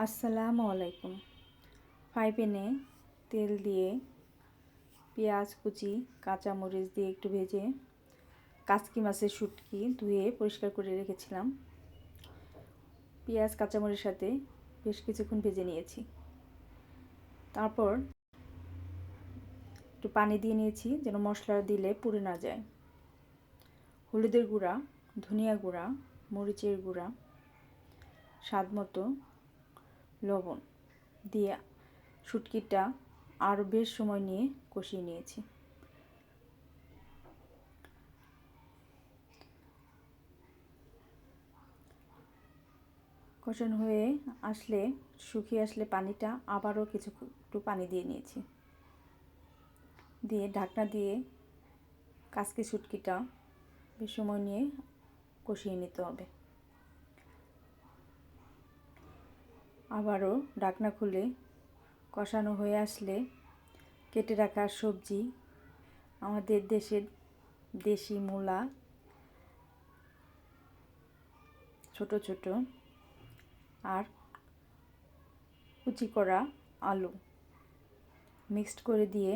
আসসালামু আলাইকুম। ফ্রাই প্যানে তেল দিয়ে পেঁয়াজ কুচি কাঁচামরিচ দিয়ে একটু ভেজে কাচকি মাছের শুটকি ধুয়ে পরিষ্কার করে রেখেছিলাম। পেঁয়াজ কাঁচামরিচের সাথে বেশ কিছুক্ষণ ভেজে নিয়েছি। তারপর একটু পানি দিয়ে নিয়েছি যেন মশলা দিলে পুড়ে না যায়। হলুদের গুঁড়া, ধনিয়া গুঁড়া, মরিচের গুঁড়া, স্বাদ মতো লবণ দিয়ে শুটকিটা আরও বেশ সময় নিয়ে কষিয়ে নিয়েছি। কষানো হয়ে আসলে শুকিয়ে আসলে পানিটা আবারও একটু পানি দিয়ে নিয়েছি, দিয়ে ঢাকনা দিয়ে কাচকি শুটকিটা বেশ সময় নিয়ে কষিয়ে নিতে হবে। আবারও ঢাকনা খুলে কষানো হয়ে আসলে কেটে রাখা সবজি, আমাদের দেশের দেশি মূলা ছোট ছোট আর কুচি করা আলু মিক্সড করে দিয়ে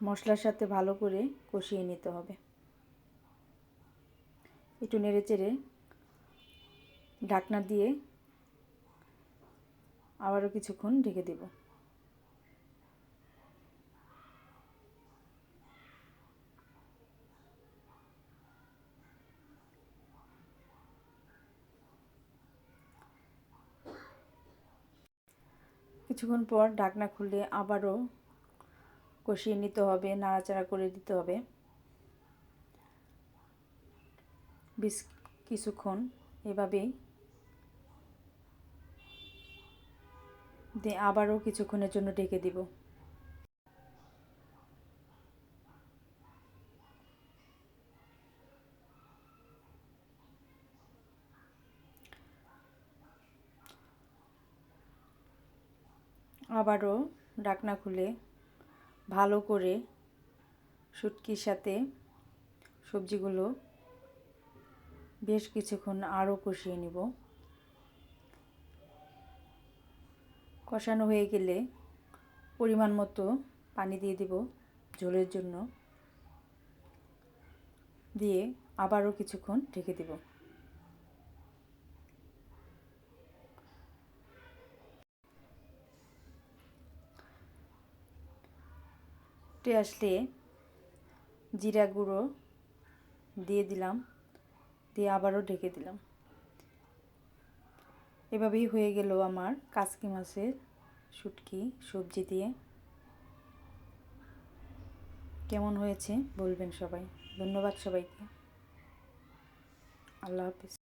মশলার সাথে ভালো করে কষিয়ে নিতে হবে। একটু নেড়ে চেড়ে ঢাকনা দিয়ে আবারও কিছুক্ষণ ঢেকে দেব। কিছুক্ষণ পর ঢাকনা খুলে আবারও কষিয়ে নিতে হবে, নাড়াচাড়া করে দিতে হবে। বেশ কিছুক্ষণ এভাবেই দিয়ে আবারও কিছুক্ষণের জন্য ঢেকে দিব। আবারও ঢাকনা খুলে ভালো করে শুটকির সাথে সবজিগুলো বেশ কিছুক্ষণ আরও কষিয়ে নিব। কষানো হয়ে গেলে পরিমাণ মতো পানি দিয়ে দিব ঝোলের জন্য, দিয়ে আবারও কিছুক্ষণ ঢেকে দেব। ফুটে আসলে জিরা গুঁড়ো দিয়ে দিলাম, দিয়ে আবারও ঢেকে দিলাম। এভাবেই হয়ে গেল আমার কাচকি মাছের শুটকি সবজি দিয়ে। কেমন হয়েছে বলবেন সবাই। ধন্যবাদ সবাইকে। আল্লাহ হাফিজ।